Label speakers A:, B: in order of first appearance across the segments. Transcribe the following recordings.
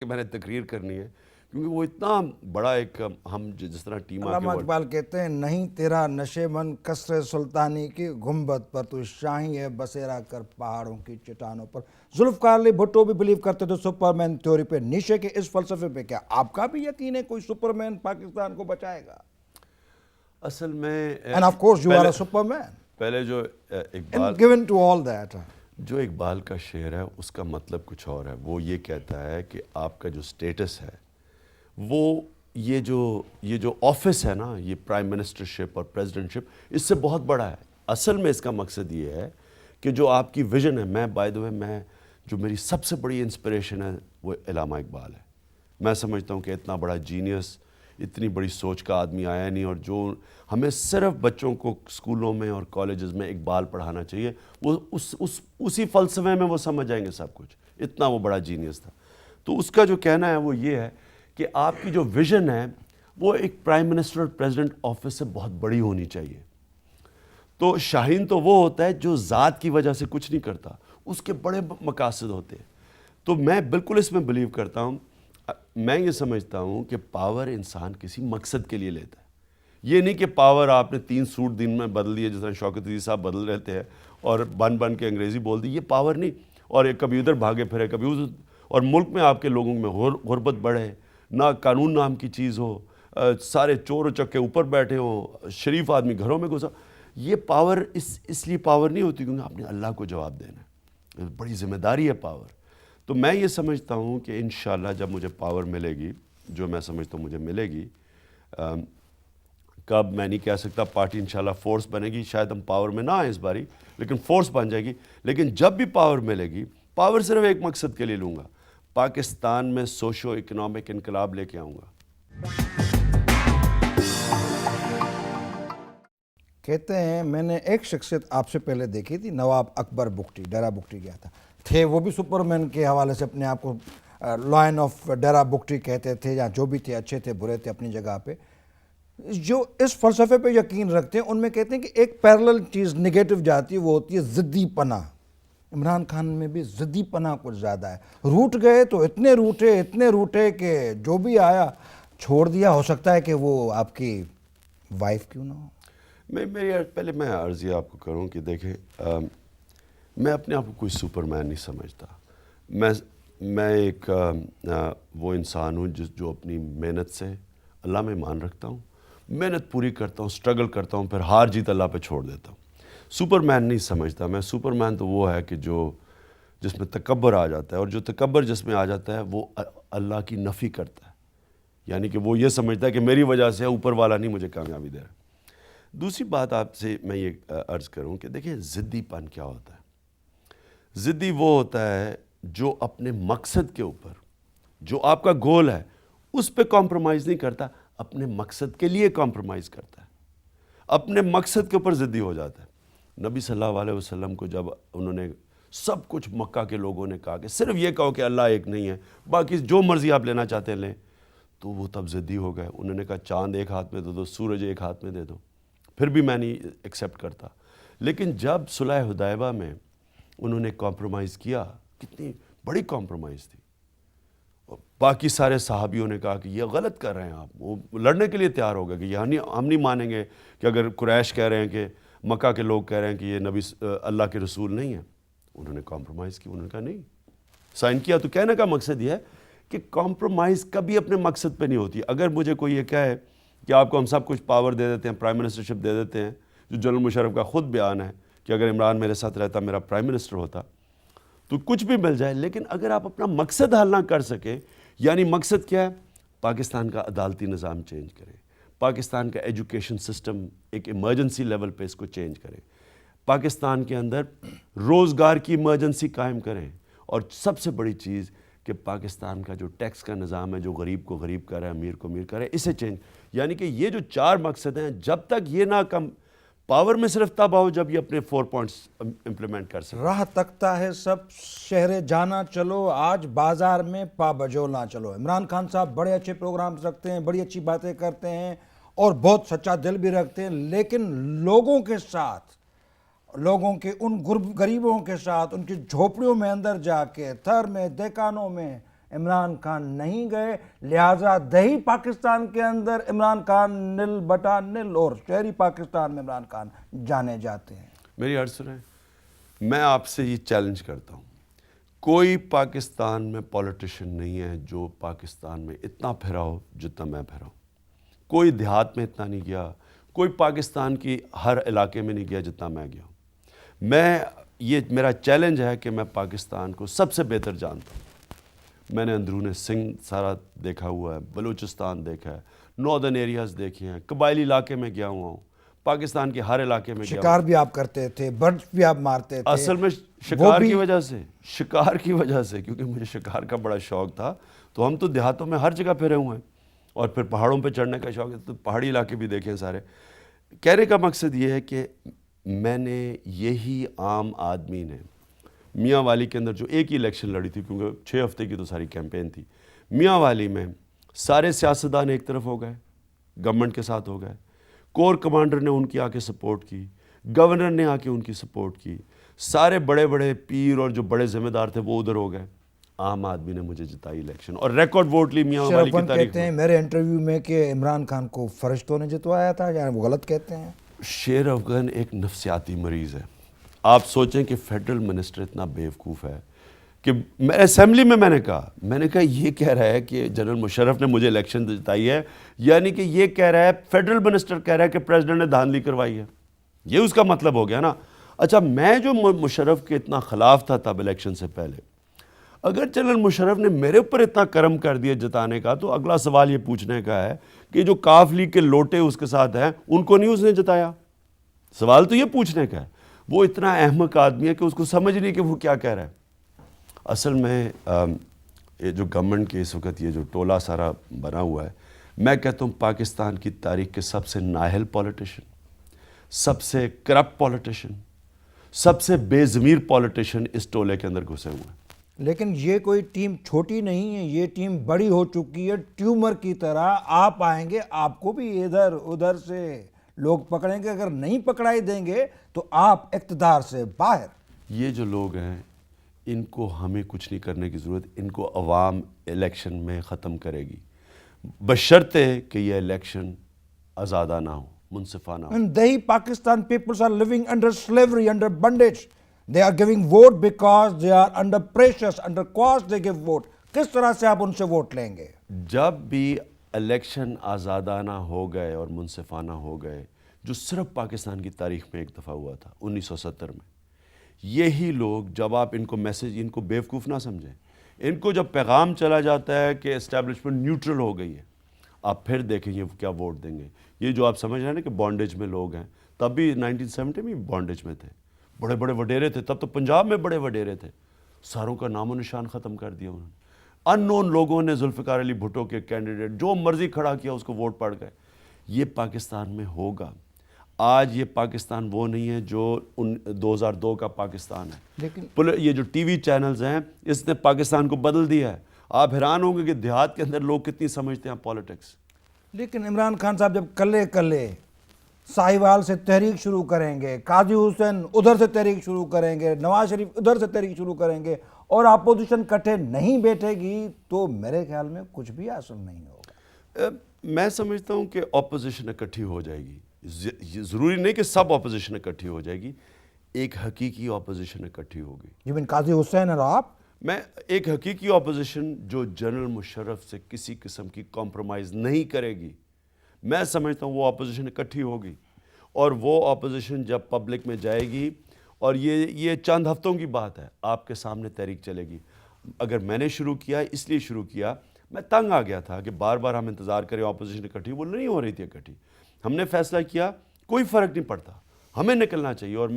A: کہ میں نے تقریر کرنی ہے، کیونکہ وہ اتنا بڑا ایک ہم جس طرح ٹیم
B: علامہ اقبال کہتے ہیں نہیں تیرا نشے من قصر سلطانی کی گنبد پر، تو شاہی ہے بسیرا کر پہاڑوں کی چٹانوں پر. ذوالفقار علی بھٹو بھی بلیو کرتے تھے سپرمین تھیوری پہ. نیشے کے اس فلسفے پہ کیا آپ کا بھی یقین ہے کوئی سپرمین پاکستان کو بچائے گا؟
A: اصل میں
B: and of course you are a superman
A: پہلے جو Iqbal
B: and given to all that.
A: جو اقبال کا شعر ہے اس کا مطلب کچھ اور ہے. وہ یہ کہتا ہے کہ آپ کا جو سٹیٹس ہے وہ یہ جو آفس ہے نا، یہ پرائم منسٹرشپ اور پریزیڈنٹشپ، اس سے بہت بڑا ہے. اصل میں اس کا مقصد یہ ہے کہ جو آپ کی ویژن ہے، میں بائی دا وے میں جو میری سب سے بڑی انسپریشن ہے وہ علامہ اقبال ہے. میں سمجھتا ہوں کہ اتنا بڑا جینیس، اتنی بڑی سوچ کا آدمی آیا نہیں، اور جو ہمیں صرف بچوں کو اسکولوں میں اور کالجز میں اقبال پڑھانا چاہیے. وہ اسی فلسفے میں وہ سمجھ جائیں گے سب کچھ. اتنا وہ بڑا جینیس تھا. تو اس کا جو کہنا ہے وہ یہ ہے کہ آپ کی جو ویژن ہے وہ ایک پرائم منسٹر اور پریزیڈنٹ آفس سے بہت بڑی ہونی چاہیے. تو شاہین تو وہ ہوتا ہے جو ذات کی وجہ سے کچھ نہیں کرتا، اس کے بڑے مقاصد ہوتے ہیں. تو میں بالکل اس میں بلیو کرتا ہوں. میں یہ سمجھتا ہوں کہ پاور انسان کسی مقصد کے لیے لیتا ہے. یہ نہیں کہ پاور آپ نے 3 سوٹ دن میں بدل دیے جس طرح شوکت عزیز صاحب بدل رہتے ہیں اور بن کے انگریزی بول دی. یہ پاور نہیں. اور کبھی ادھر بھاگے پھرے کبھی ادھر، اور ملک میں آپ کے لوگوں میں غربت بڑھے، نہ قانون نام کی چیز ہو، سارے چور و چکے اوپر بیٹھے ہوں، شریف آدمی گھروں میں گھسا. یہ پاور اس لیے پاور نہیں ہوتی کیونکہ آپ نے اللہ کو جواب دینا ہے. بڑی ذمہ داری ہے پاور. تو میں یہ سمجھتا ہوں کہ انشاءاللہ جب مجھے پاور ملے گی، جو میں سمجھتا ہوں مجھے ملے گی، کب میں نہیں کہہ سکتا، پارٹی انشاءاللہ فورس بنے گی. شاید ہم پاور میں نہ آئیں اس باری، لیکن فورس بن جائے گی. لیکن جب بھی پاور ملے گی، پاور صرف ایک مقصد کے لیے لوں گا، پاکستان میں سوشو اکنامک انقلاب لے کے آؤں گا.
B: کہتے ہیں میں نے ایک شخصیت آپ سے پہلے دیکھی تھی، نواب اکبر بگٹی. ڈیرہ بگٹی گیا تھے وہ بھی سپرمین کے حوالے سے اپنے آپ کو لائن آف ڈیرہ بگٹی کہتے تھے، یا جو بھی تھے، اچھے تھے برے تھے اپنی جگہ پہ. جو اس فلسفے پہ یقین رکھتے ہیں ان میں کہتے ہیں کہ ایک پیرلل چیز نگیٹو جاتی ہے، وہ ہوتی ہے ضدی پناہ. عمران خان میں بھی ضدی پناہ کچھ زیادہ ہے. روٹ گئے تو اتنے روٹے کہ جو بھی آیا چھوڑ دیا. ہو سکتا ہے کہ وہ آپ کی وائف کیوں نہ ہو.
A: پہلے میں عرض یہ آپ کو کروں کہ دیکھیں، میں اپنے آپ کو کوئی سپر مین نہیں سمجھتا. میں ایک وہ انسان ہوں جو اپنی محنت سے اللہ میں ایمان رکھتا ہوں، محنت پوری کرتا ہوں، سٹرگل کرتا ہوں، پھر ہار جیت اللہ پہ چھوڑ دیتا ہوں. سپر مین نہیں سمجھتا میں. سپر مین تو وہ ہے کہ جس میں تکبر آ جاتا ہے، اور جو تکبر جس میں آ جاتا ہے وہ اللہ کی نفی کرتا ہے. یعنی کہ وہ یہ سمجھتا ہے کہ میری وجہ سے اوپر والا نہیں مجھے کامیابی دے رہا. دوسری بات آپ سے میں یہ عرض کروں کہ دیکھیں ضدی پن کیا ہوتا ہے. ضدی وہ ہوتا ہے جو اپنے مقصد کے اوپر، جو آپ کا گول ہے اس پہ کمپرومائز نہیں کرتا، اپنے مقصد کے لیے کمپرومائز کرتا ہے، اپنے مقصد کے اوپر ضدی ہو جاتا ہے. نبی صلی اللہ علیہ وسلم کو جب انہوں نے سب کچھ مکہ کے لوگوں نے کہا کہ صرف یہ کہو کہ اللہ ایک نہیں ہے، باقی جو مرضی آپ لینا چاہتے ہیں لیں، تو وہ تب ضدی ہو گئے. انہوں نے کہا چاند ایک ہاتھ میں دے دو، سورج ایک ہاتھ میں دے دو، پھر بھی میں نہیں ایکسیپٹ کرتا. لیکن جب صلح حدیبیہ میں انہوں نے کمپرومائز کیا، کتنی بڑی کمپرومائز تھی، باقی سارے صحابیوں نے کہا کہ یہ غلط کر رہے ہیں آپ. وہ لڑنے کے لیے تیار ہو گئے کہ یہ ہم نہیں مانیں گے کہ اگر قریش کہہ رہے ہیں کہ مکہ کے لوگ کہہ رہے ہیں کہ یہ نبی اللہ کے رسول نہیں ہیں. انہوں نے کمپرومائز کی. انہوں نے کہا نہیں، سائن کیا. تو کہنے کا مقصد یہ ہے کہ کمپرومائز کبھی اپنے مقصد پہ نہیں ہوتی. اگر مجھے کوئی یہ کہے کہ آپ کو ہم سب کچھ پاور دے دیتے ہیں، پرائم منسٹرشپ دے دیتے ہیں، جو جنرل مشرف کا خود بیان ہے کہ اگر عمران میرے ساتھ رہتا میرا پرائم منسٹر ہوتا، تو کچھ بھی مل جائے، لیکن اگر آپ اپنا مقصد حل نہ کر سکیں، یعنی مقصد کیا ہے؟ پاکستان کا عدالتی نظام چینج کریں، پاکستان کا ایجوکیشن سسٹم ایک ایمرجنسی لیول پہ اس کو چینج کریں، پاکستان کے اندر روزگار کی ایمرجنسی قائم کریں، اور سب سے بڑی چیز کہ پاکستان کا جو ٹیکس کا نظام ہے، جو غریب کو غریب کر رہا ہے، امیر کو امیر کر رہا ہے، اسے چینج. یعنی کہ یہ جو 4 مقصد ہیں، جب تک یہ نہ کم پاور میں صرف تب آؤ جب یہ اپنے 4 پوائنٹس امپلیمنٹ کر سکیں.
B: راہ تکتا ہے سب شہر جانا چلو، آج بازار میں پا بجولا چلو. عمران خان صاحب بڑے اچھے پروگرامز رکھتے ہیں، بڑی اچھی باتیں کرتے ہیں، اور بہت سچا دل بھی رکھتے ہیں، لیکن لوگوں کے ساتھ، لوگوں کے ان غریبوں کے ساتھ، ان کی جھوپڑیوں میں اندر جا کے، تھر میں، دیکانوں میں عمران خان نہیں گئے، لہٰذا دیہی پاکستان کے اندر عمران خان 0/0 اور شہری پاکستان میں عمران خان جانے جاتے ہیں۔
A: میری عرض سنیں، میں آپ سے یہ چیلنج کرتا ہوں، کوئی پاکستان میں پولیٹیشین نہیں ہے جو پاکستان میں اتنا پھرا ہو جتنا میں پھرا ہوں۔ کوئی دیہات میں اتنا نہیں گیا، کوئی پاکستان کی ہر علاقے میں نہیں گیا جتنا میں گیا ہوں۔ یہ میرا چیلنج ہے کہ میں پاکستان کو سب سے بہتر جانتا ہوں۔ میں نے اندرون سنگھ سارا دیکھا ہوا ہے، بلوچستان دیکھا ہے، ناردرن ایریاز دیکھے ہیں، قبائلی علاقے میں گیا ہوا ہوں، پاکستان کے ہر علاقے میں گیا ہوں۔
B: شکار بھی آپ کرتے تھے، برڈ بھی آپ مارتے تھے؟
A: اصل میں شکار کی وجہ سے کیونکہ مجھے شکار کا بڑا شوق تھا، تو ہم تو دیہاتوں میں ہر جگہ پھرے ہوئے ہیں، اور پھر پہاڑوں پہ چڑھنے کا شوق ہے تو پہاڑی علاقے بھی دیکھے سارے۔ کہنے کا مقصد یہ ہے کہ میں نے یہی عام آدمی نے میاں والی کے اندر جو ایک ہی الیکشن لڑی تھی، کیونکہ 6 ہفتے کی تو ساری کیمپین تھی، میاں والی میں سارے سیاستدان ایک طرف ہو گئے، گورنمنٹ کے ساتھ ہو گئے، کور کمانڈر نے ان کی آ کے سپورٹ کی، گورنر نے آ کے ان کی سپورٹ کی، سارے بڑے بڑے پیر اور جو بڑے ذمہ دار تھے وہ ادھر ہو گئے، عام آدمی نے مجھے جتائی الیکشن اور ریکارڈ ووٹ لی میاں والی کی تاریخ
B: کہتے ہیں میرے انٹرویو میں کہ عمران خان کو فرشتوں نے جتوایا تھا، یا وہ غلط کہتے ہیں؟
A: شیر افغان ایک نفسیاتی مریض ہے۔ آپ سوچیں کہ فیڈرل منسٹر اتنا بیوقوف ہے کہ اسمبلی میں نے کہا یہ کہہ رہا ہے کہ جنرل مشرف نے مجھے الیکشن جتائی ہے، یعنی کہ یہ کہہ رہا ہے، فیڈرل منسٹر کہہ رہا ہے کہ پریزیڈنٹ نے دھاندلی کروائی ہے، یہ اس کا مطلب ہو گیا نا۔ اچھا، میں جو مشرف کے اتنا خلاف تھا تب الیکشن سے پہلے، اگر جنرل مشرف نے میرے اوپر اتنا کرم کر دیا جتانے کا، تو اگلا سوال یہ پوچھنے کا ہے کہ جو کاف لیگ کے لوٹے اس کے ساتھ ہیں ان کو نہیں اس نے جتایا؟ سوال تو یہ پوچھنے کا ہے۔ وہ اتنا احمق آدمی ہے کہ اس کو سمجھ نہیں کہ وہ کیا کہہ رہا ہے۔ اصل میں یہ جو گورنمنٹ کے اس وقت یہ جو ٹولہ سارا بنا ہوا ہے، میں کہتا ہوں پاکستان کی تاریخ کے سب سے نااہل پولیٹیشین، سب سے کرپٹ پولیٹیشین، سب سے بے ضمیر پولیٹیشین اس ٹولے کے اندر گھسے ہوئے ہیں۔
B: لیکن یہ کوئی ٹیم چھوٹی نہیں ہے، یہ ٹیم بڑی ہو چکی ہے، ٹیومر کی طرح۔ آپ آئیں گے، آپ کو بھی ادھر ادھر سے لوگ پکڑیں گے، اگر نہیں پکڑائی دیں گے تو آپ اقتدار سے باہر۔
A: یہ جو لوگ ہیں ان کو ہمیں کچھ نہیں کرنے کی ضرورت، ان کو عوام الیکشن میں ختم کرے گی، بشرطے کہ یہ الیکشن آزادانہ نہ ہو، منصفانہ ہو۔
B: And they Pakistan peoples are living under slavery, under bondage. They are giving vote because they are under pressures, under cost they give vote. کس طرح سے آپ ان سے ووٹ لیں گے؟
A: جب بھی الیکشن آزادانہ ہو گئے اور منصفانہ ہو گئے، جو صرف پاکستان کی تاریخ میں ایک دفعہ ہوا تھا 1970 میں، یہی لوگ جب آپ ان کو میسج، ان کو بیوقوف نہ سمجھیں، ان کو جب پیغام چلا جاتا ہے کہ اسٹیبلشمنٹ نیوٹرل ہو گئی ہے، آپ پھر دیکھیں یہ کیا ووٹ دیں گے۔ یہ جو آپ سمجھ رہے ہیں نا کہ بانڈیج میں لوگ ہیں، تب بھی 1970 میں بانڈیج میں تھے، بڑے بڑے وڈیرے تھے، تب تو پنجاب میں بڑے وڈیرے تھے، ساروں کا نام و نشان ختم کر دیا انہوں نے۔ ان نون لوگوں نے ذوالفقار علی بھٹو کے کینڈیڈیٹ جو مرضی کھڑا کیا اس کو ووٹ پڑ گئے۔ یہ پاکستان میں ہوگا۔ آج یہ پاکستان وہ نہیں ہے جو 2002 کا پاکستان ہے۔
B: لیکن
A: یہ جو ٹی وی چینلز ہیں، اس نے پاکستان کو بدل دیا ہے۔ آپ حیران ہوں گے کہ دیہات کے اندر لوگ کتنی سمجھتے ہیں پالیٹکس۔
B: لیکن عمران خان صاحب جب کلے ساہیوال سے تحریک شروع کریں گے، قاضی حسین ادھر سے تحریک شروع کریں گے، نواز شریف ادھر سے تحریک شروع کریں گے، اور اپوزیشن کٹھے نہیں بیٹھے گی، تو میرے خیال میں کچھ بھی حاصل نہیں ہوگا۔
A: میں سمجھتا ہوں کہ اپوزیشن اکٹھی ہو جائے گی، ضروری نہیں کہ سب اپوزیشن اکٹھی ہو جائے گی، ایک حقیقی اپوزیشن اکٹھی ہوگی۔
B: یو مین قاضی حسین اور آپ؟
A: میں ایک حقیقی اپوزیشن جو جنرل مشرف سے کسی قسم کی کمپرومائز نہیں کرے گی، میں سمجھتا ہوں وہ اپوزیشن اکٹھی ہوگی، اور وہ اپوزیشن جب پبلک میں جائے گی، اور یہ چند ہفتوں کی بات ہے، آپ کے سامنے تحریک چلے گی۔ اگر میں نے شروع کیا، اس لیے شروع کیا، میں تنگ آ گیا تھا کہ بار بار ہم انتظار کریں اپوزیشن اکٹھی، وہ نہیں ہو رہی تھی اکٹھی۔ ہم نے فیصلہ کیا کوئی فرق نہیں پڑتا، ہمیں نکلنا چاہیے، اور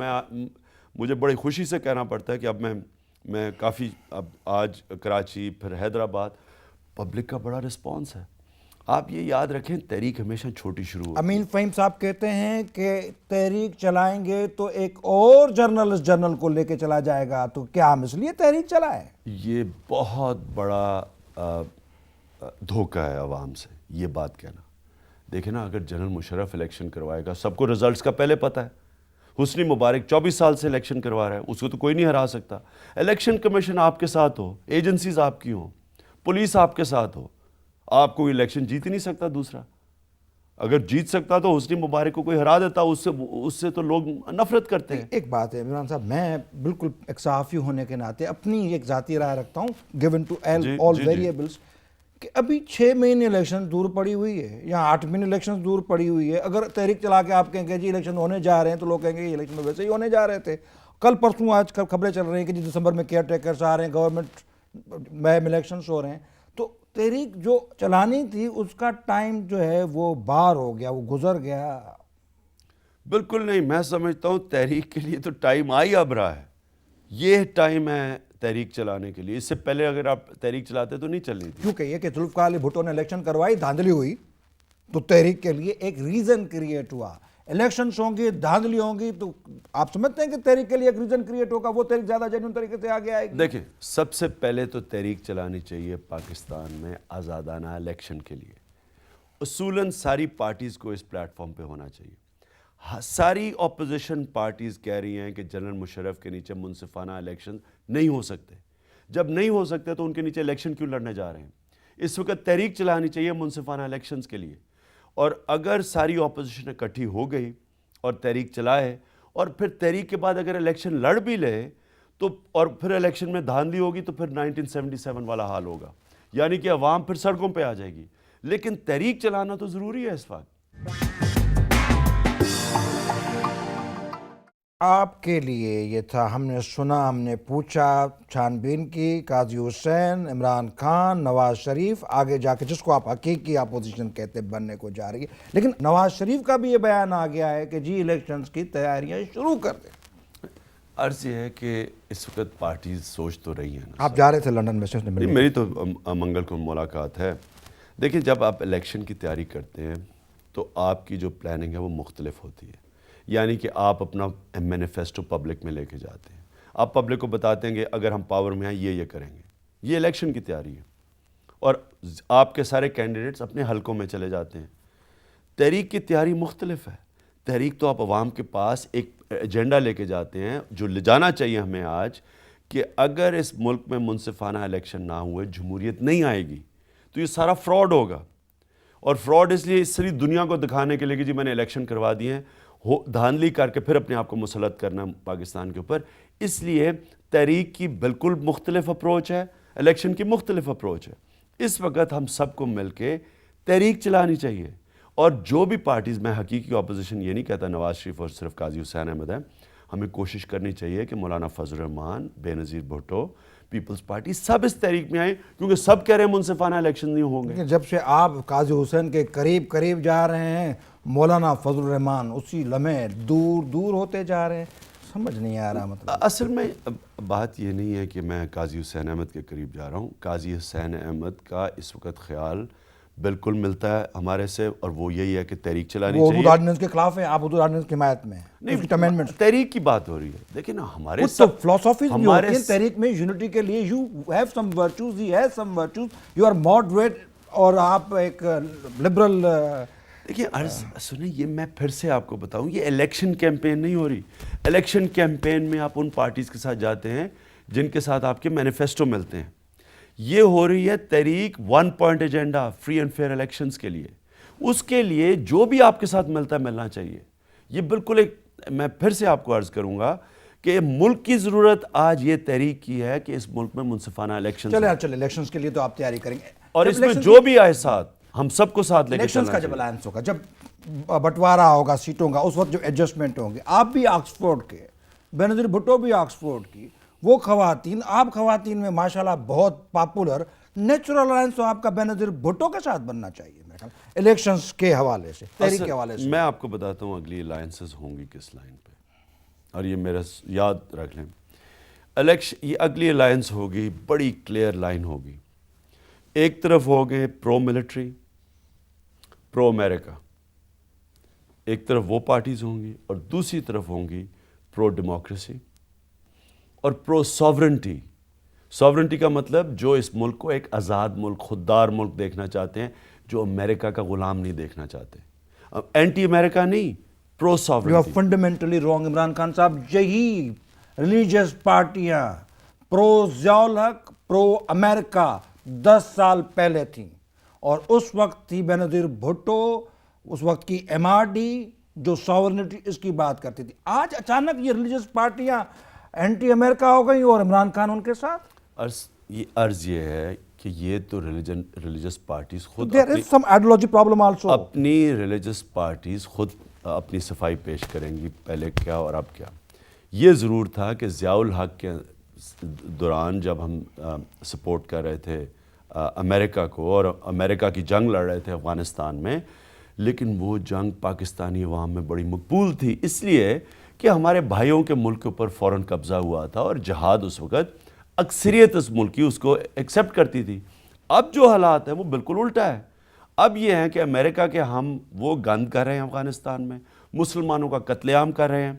A: مجھے بڑی خوشی سے کہنا پڑتا ہے کہ اب میں کافی اب آج کراچی پھر حیدرآباد پبلک کا بڑا رسپانس ہے۔ آپ یہ یاد رکھیں، تحریک ہمیشہ چھوٹی شروع ہوتی ہے۔
B: امین فہیم صاحب کہتے ہیں کہ تحریک چلائیں گے تو ایک اور جرنل اس جرنل کو لے کے چلا جائے گا، تو کیا ہم اس لیے تحریک چلائیں؟
A: یہ بہت بڑا دھوکہ ہے عوام سے یہ بات کہنا۔ دیکھیں نا، اگر جنرل مشرف الیکشن کروائے گا، سب کو رزلٹس کا پہلے پتہ ہے۔ حسنی مبارک 24 سال سے الیکشن کروا رہا ہے، اس کو تو کوئی نہیں ہرا سکتا۔ الیکشن کمیشن آپ کے ساتھ ہو، ایجنسیز آپ کی ہوں، پولیس آپ کے ساتھ ہو, آپ کوئی الیکشن جیت ہی نہیں سکتا. دوسرا, اگر جیت سکتا تو حسنی مبارک کو کوئی ہرا دیتا, اس سے تو لوگ نفرت کرتے ہیں.
B: ایک بات ہے عمران صاحب, میں بالکل ایک صحافی ہونے کے ناطے اپنی ایک ذاتی رائے رکھتا ہوں, گیون ٹو آل ویریبلس, کہ ابھی 6 مہینے الیکشن دور پڑی ہوئی ہے یا 8 مہینے الیکشن دور پڑی ہوئی ہے. اگر تحریک چلا کے آپ کہیں گے جی الیکشن ہونے جا رہے ہیں, تو لوگ کہیں گے یہ الیکشن ویسے ہی ہونے جا رہے تھے. کل پرسوں آج کل خبریں چل رہی ہیں کہ جی دسمبر میں کیئر ٹیکرز آ رہے ہیں, گورنمنٹ میں الیکشنز ہو رہے ہیں. تو تحریک جو چلانی تھی اس کا ٹائم جو ہے وہ بار ہو گیا, وہ گزر گیا.
A: بالکل نہیں, میں سمجھتا ہوں تحریک کے لیے تو ٹائم آئی اب رہا ہے. یہ ٹائم ہے تحریک چلانے کے لیے. اس سے پہلے اگر آپ تحریک چلاتے تو نہیں چلنی تھی.
B: کیوں کہیے کہ ذوالفقار علی بھٹو نے الیکشن کروائی, دھاندلی ہوئی, تو تحریک کے لیے ایک ریزن کریٹ ہوا. الیکشنز ہوں گی, دھاندلی ہوں گی, تو آپ سمجھتے ہیں کہ تحریک کے لیے ایک ریزن کریٹ ہوگا, وہ تحریک زیادہ جینوئن طریقے سے آگے آئے گی.
A: دیکھیں, سب سے پہلے تو تحریک چلانی چاہیے پاکستان میں آزادانہ الیکشن کے لیے. اصولاً ساری پارٹیز کو اس پلیٹ فارم پہ ہونا چاہیے. ساری اپوزیشن پارٹیز کہہ رہی ہیں کہ جنرل مشرف کے نیچے منصفانہ الیکشن نہیں ہو سکتے. جب نہیں ہو سکتے تو ان کے نیچے الیکشن کیوں لڑنے جا رہے ہیں؟ اس وقت تحریک چلانی چاہیے منصفانہ الیکشنز کے لیے. اور اگر ساری اپوزیشن اکٹھی ہو گئی اور تحریک چلائے, اور پھر تحریک کے بعد اگر الیکشن لڑ بھی لے تو, اور پھر الیکشن میں دھاندلی ہوگی, تو پھر 1977 والا حال ہوگا, یعنی کہ عوام پھر سڑکوں پہ آ جائے گی. لیکن تحریک چلانا تو ضروری ہے اس وقت.
B: آپ کے لیے یہ تھا, ہم نے سنا, ہم نے پوچھا, چھان بین کی, قاضی حسین, عمران خان, نواز شریف, آگے جا کے جس کو آپ حقیقی اپوزیشن کہتے بننے کو جا رہی ہے. لیکن نواز شریف کا بھی یہ بیان آ گیا ہے کہ جی الیکشنز کی تیاریاں شروع کر دیں.
A: عرض یہ ہے کہ اس وقت پارٹیز سوچ تو رہی ہیں.
B: آپ جا رہے تھے لندن میں سے,
A: میری تو منگل کو ملاقات ہے. دیکھیں, جب آپ الیکشن کی تیاری کرتے ہیں تو آپ کی جو پلاننگ ہے وہ مختلف ہوتی ہے. یعنی کہ آپ اپنا مینیفیسٹو پبلک میں لے کے جاتے ہیں, آپ پبلک کو بتاتے ہیں کہ اگر ہم پاور میں آئیں یہ کریں گے. یہ الیکشن کی تیاری ہے. اور آپ کے سارے کینڈیڈیٹس اپنے حلقوں میں چلے جاتے ہیں. تحریک کی تیاری مختلف ہے. تحریک تو آپ عوام کے پاس ایک ایجنڈا لے کے جاتے ہیں جو لے جانا چاہیے ہمیں آج, کہ اگر اس ملک میں منصفانہ الیکشن نہ ہوئے, جمہوریت نہیں آئے گی, تو یہ سارا فراڈ ہوگا. اور فراڈ اس لیے اس ساری دنیا کو دکھانے کے لیے کہ جی میں نے الیکشن کروا دیے ہیں, دھاندلی کر کے پھر اپنے آپ کو مسلط کرنا پاکستان کے اوپر. اس لیے تحریک کی بالکل مختلف اپروچ ہے, الیکشن کی مختلف اپروچ ہے. اس وقت ہم سب کو مل کے تحریک چلانی چاہیے. اور جو بھی پارٹیز, میں حقیقی اپوزیشن یہ نہیں کہتا نواز شریف اور صرف قاضی حسین احمد ہے, ہمیں کوشش کرنی چاہیے کہ مولانا فضل الرحمان, بے نظیر بھٹو, پیپلز پارٹی, سب اس تحریک میں آئیں, کیونکہ سب کہہ رہے ہیں منصفانہ الیکشن نہیں ہوں گے.
B: جب سے آپ قاضی حسین کے قریب جا رہے ہیں, مولانا فضل الرحمان اسی لمحے دور ہوتے جا رہے ہیں. سمجھ نہیں آ رہا. مطلب
A: اصل میں بات یہ نہیں ہے کہ میں قاضی حسین احمد کے قریب جا رہا ہوں. قاضی حسین احمد کا اس وقت خیال بالکل ملتا ہے ہمارے سے, اور وہ یہی ہے کہ تحریک چلانی چاہیے.
B: وہ حدود آرڈیننس کے خلاف ہیں, آپ حدود آرڈیننس کی حمایت میں ہیں.
A: تحریک کی بات ہو رہی ہے. دیکھیں نا, ہمارے
B: فلسفیز بھی ہوتی ہیں تحریک میں یونٹی کے لیے. You have some virtues, he has some virtues, you are moderate, اور آپ ایک لبرل.
A: دیکھیں سنیں, یہ میں پھر سے آپ کو بتاؤں, یہ الیکشن کیمپین نہیں ہو رہی. الیکشن کیمپین میں آپ ان پارٹیز کے ساتھ جاتے ہیں جن کے ساتھ آپ کے مینیفیسٹو ملتے ہیں. یہ ہو رہی ہے تحریک 1 point agenda, free and fair elections کے لیے. اس کے لیے جو بھی آپ کے ساتھ ملتا ہے ملنا چاہیے. یہ بالکل ایک, میں پھر سے آپ کو عرض کروں گا کہ ملک کی ضرورت آج یہ تحریک کی ہے کہ اس ملک میں منصفانہ الیکشن.
B: چلے الیکشنز کے لیے تو آپ تیاری کریں گے,
A: اور اس میں جو بھی آئے ساتھ ہم سب کو ساتھ لے کے
B: الیکشنز کا جب الائنس ہوگا, جب بٹوارا ہوگا سیٹوں کا, اس وقت جو ایڈجسٹمنٹ ہوں گے. آپ بھی آکسفورڈ کے, بینظیر بھٹو بھی آکسفورڈ کی, وہ خواتین, آپ خواتین میں ماشاءاللہ بہت پاپولر, نیچرل الائنس تو آپ کا بینظیر بھٹو کے ساتھ بننا چاہیے الیکشنز کے حوالے سے, تحریک کے حوالے سے.
A: میں آپ کو بتاتا ہوں اگلی الائنسز ہوں گی کس لائن پہ, اور یہ میرا یاد رکھ لیں. یہ اگلی الائنس ہوگی, بڑی کلیئر لائن ہوگی. ایک طرف ہو گئے پرو ملٹری, پرو امریکہ, ایک طرف وہ پارٹیز ہوں گی, اور دوسری طرف ہوں گی پرو ڈیموکریسی اور پرو ساورنٹی. ساورنٹی کا مطلب جو اس ملک کو ایک آزاد ملک, خوددار ملک دیکھنا چاہتے ہیں, جو امریکہ کا غلام نہیں دیکھنا چاہتے. اینٹی امریکہ نہیں, pro sovereignty.
B: You are fundamentally wrong Imran Khan sahab. یہی ریلیجیس پارٹیاں, پرو ضیاء الحق, پرو امریکہ, 10 سال پہلے تھیں، اور اس وقت تھی بینظیر بھٹو، اس وقت کی MRD جو ساورنٹی اس کی بات کرتی تھی. آج اچانک یہ ریلیجس پارٹیاں اینٹی امریکہ ہو گئی اور عمران خان ان کے ساتھ.
A: عرض یہ ہے کہ یہ تو ریلیجس پارٹیز خود
B: There is some ideology problem also.
A: اپنی ریلیجس پارٹیز خود اپنی صفائی پیش کریں گی، پہلے کیا اور اب کیا. یہ ضرور تھا کہ ضیاء الحق کے دوران جب ہم سپورٹ کر رہے تھے امریکہ کو اور امریکہ کی جنگ لڑ رہے تھے افغانستان میں، لیکن وہ جنگ پاکستانی عوام میں بڑی مقبول تھی، اس لیے کہ ہمارے بھائیوں کے ملک کے اوپر فوراً قبضہ ہوا تھا اور جہاد اس وقت اکثریت اس ملک کی اس کو ایکسیپٹ کرتی تھی. اب جو حالات ہیں وہ بالکل الٹا ہے. اب یہ ہے کہ امریکہ کے ہم وہ گند کر رہے ہیں افغانستان میں، مسلمانوں کا قتل عام کر رہے ہیں،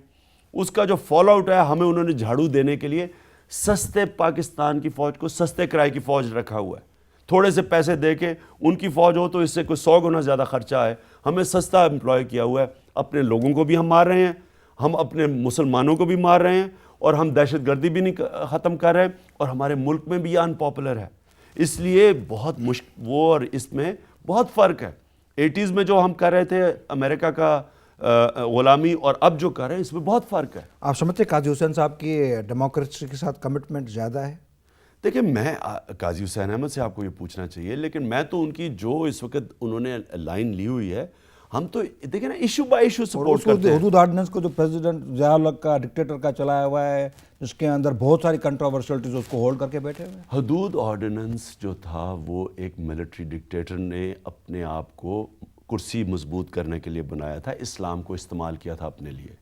A: اس کا جو فال آؤٹ ہے ہمیں انہوں نے جھاڑو دینے کے لیے سستے پاکستان کی فوج کو سستے کرائے کی فوج رکھا ہوا ہے. تھوڑے سے پیسے دے کے ان کی فوج ہو تو اس سے کوئی 100 گنا زیادہ خرچہ ہے، ہمیں سستا امپلوائے کیا ہوا ہے. اپنے لوگوں کو بھی ہم مار رہے ہیں، ہم اپنے مسلمانوں کو بھی مار رہے ہیں، اور ہم دہشت گردی بھی نہیں ختم کر رہے، اور ہمارے ملک میں بھی یہ ان پاپولر ہے. اس لیے بہت وہ اور اس میں بہت فرق ہے. 80s میں جو ہم کر رہے تھے امریکہ کا غلامی اور اب جو کر رہے ہیں اس میں بہت فرق ہے.
B: آپ سمجھتے قاضی حسین صاحب کی ڈیموکریسی کے ساتھ کمٹمنٹ زیادہ ہے؟
A: دیکھیں، میں قاضی حسین احمد سے آپ کو یہ پوچھنا چاہیے، لیکن میں تو ان کی جو اس وقت انہوں نے لائن لی ہوئی ہے، ہم تو دیکھیں نا ایشو بائی ایشو سپورٹ کرتے ہیں.
B: حدود آرڈیننس کو جو پریزیڈنٹ ضیاء الحق کا ڈکٹیٹر کا چلایا ہوا ہے، جس کے اندر بہت ساری کنٹروورشلٹیز، اس کو ہولڈ کر کے بیٹھے ہوئے.
A: حدود آرڈیننس جو تھا وہ ایک ملٹری ڈکٹیٹر نے اپنے آپ کو کرسی مضبوط کرنے کے لیے بنایا تھا، اسلام کو استعمال کیا تھا اپنے لیے.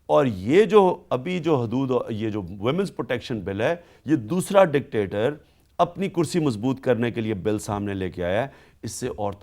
A: اور یہ جو ابھی جو حدود، یہ جو ویمنز پروٹیکشن بل ہے، یہ دوسرا ڈکٹیٹر اپنی کرسی مضبوط کرنے کے لیے بل سامنے لے کے آیا ہے. اس سے عورتوں